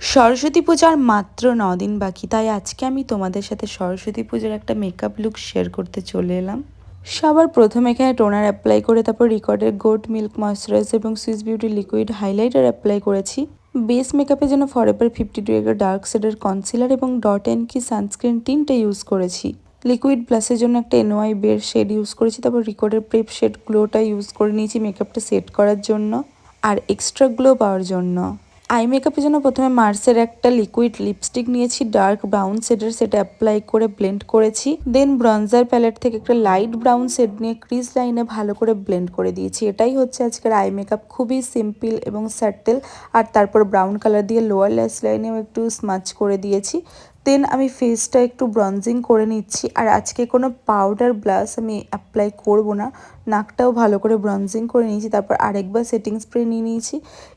সরস্বতী পূজার মাত্র 9 দিন বাকি, তাই আজকে আমি তোমাদের সাথে সরস্বতী পূজার একটা মেকআপ লুক শেয়ার করতে চলে এলাম। সবার প্রথমে এখানে টোনার অ্যাপ্লাই করে তারপর রিকর্ডের গোট মিল্ক ময়শ্চারাইজার এবং Swiss beauty liquid highlighter apply করেছি। বেস মেকআপের জন্য ফরএভার 52 এর ডার্ক শেডের কনসিলার এবং ডট অ্যান্ড কি সানস্ক্রিন টিনটা ইউজ করেছি। লিকুইড ব্লাশের জন্য একটা এনওয়াই বের শেড ইউজ করেছি, তারপর রিকর্ডের প্রেপ শেড গ্লোটা ইউজ করে নিয়েছি মেকআপটা সেট করার জন্য আর এক্সট্রা গ্লো পাওয়ার জন্য। আই মেকআপের জন্য প্রথমে মার্সের একটা লিকুইড লিপস্টিক নিয়েছি ডার্ক ব্রাউন শেডের, সেটা অ্যাপ্লাই করে ব্লেন্ড করেছি। দেন ব্রঞ্জার প্যালেট থেকে একটা লাইট ব্রাউন শেড নিয়ে ক্রিজ লাইনে ভালো করে ব্লেন্ড করে দিয়েছি। এটাই হচ্ছে আজকের আই মেকআপ, খুবই সিম্পল এবং স্যাটেল। আর তারপর ব্রাউন কালার দিয়ে লোয়ার ল্যাশ লাইনেও একটু স্মাচ করে দিয়েছি। দেন আমি ফেসটা একটু ব্রঞ্জিং করে নিচ্ছি। আর আজকে কোনো পাউডার ব্লাশ আমি অ্যাপ্লাই করব না, নাকটাও ভালো করে ব্রঞ্জিং করে নিয়েছি। তারপর আরেকবার সেটিং স্প্রে নিয়ে নিয়েছি।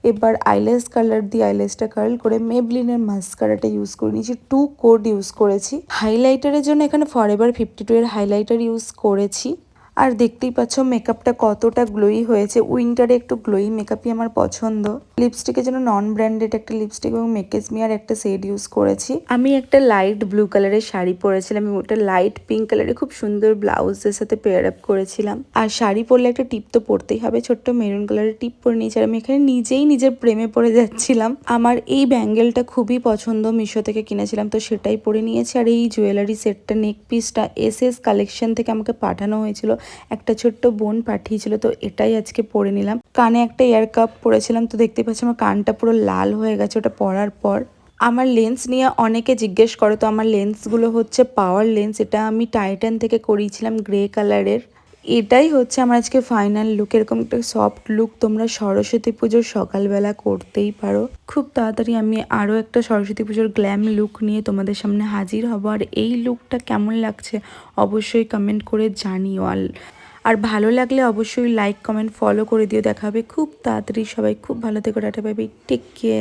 এবার আইল্যাশ কালার দিয়ে আইল্যাশটা কার্ল করে মেবলিনের মাস্কারাটা ইউজ করে নিয়েছি। 2 কোড ইউজ করেছি। হাইলাইটারের জন্য এখানে ফরএভার 52 এর হাইলাইটার ইউজ করেছি। আর দেখতেই পাচ্ছ মেকআপটা কতটা গ্লোই হয়েছে। উইন্টারে একটু গ্লোই মেকআপই আমার পছন্দ। লিপস্টিকের জন্য নন ব্র্যান্ডেড একটা লিপস্টিক এবং মেকেজ মিয়ার একটা শেড ইউজ করেছি। আমি একটা লাইট ব্লু কালারের শাড়ি পরেছিলাম এবং ওটা লাইট পিঙ্ক কালারের খুব সুন্দর ব্লাউজের সাথে পেয়ার আপ করেছিলাম। আর শাড়ি পরলে একটা টিপ তো পরতেই হবে, ছোট্ট মেরুন কালারের টিপ পরে নিয়েছি। আর আমি এখানে নিজেই নিজের প্রেমে পড়ে যাচ্ছিলাম। আমার এই ব্যাঙ্গেলটা খুবই পছন্দ, মিশো থেকে কিনেছিলাম, তো সেটাই পরে নিয়েছি। আর এই জুয়েলারি সেটটা নেক পিসটা এসএস কালেকশন থেকে আমাকে পাঠানো হয়েছিল, একটা ছোট্ট বোন পাঠিয়েছিল, তো এটাই আজকে পরে নিলাম। কানে একটা ইয়ার কাপ পরেছিলাম, তো দেখতে পাচ্ছি আমার কানটা পুরো লাল হয়ে গেছে ওটা পরার পর। আমার লেন্স নিয়ে অনেকে জিজ্ঞেস করে, তো আমার লেন্সগুলো হচ্ছে পাওয়ার লেন্স। এটা আমি টাইটান থেকে করিয়েছিলাম গ্রে কালারের। এটাই হচ্ছে আমার আজকে ফাইনাল লুক। এরকম একটা সফট লুক তোমরা সরস্বতী পুজোর সকালবেলা করতেই পারো। খুব তাড়াতাড়ি আমি আরও একটা সরস্বতী পুজোর গ্ল্যাম লুক নিয়ে তোমাদের সামনে হাজির হব। আর এই লুকটা কেমন লাগছে অবশ্যই কমেন্ট করে জানিও। আর ভালো লাগলে অবশ্যই লাইক কমেন্ট ফলো করে দিও। দেখা হবে খুব তাড়াতাড়ি। সবাই খুব ভালো থেকো, tata bye bye, take care.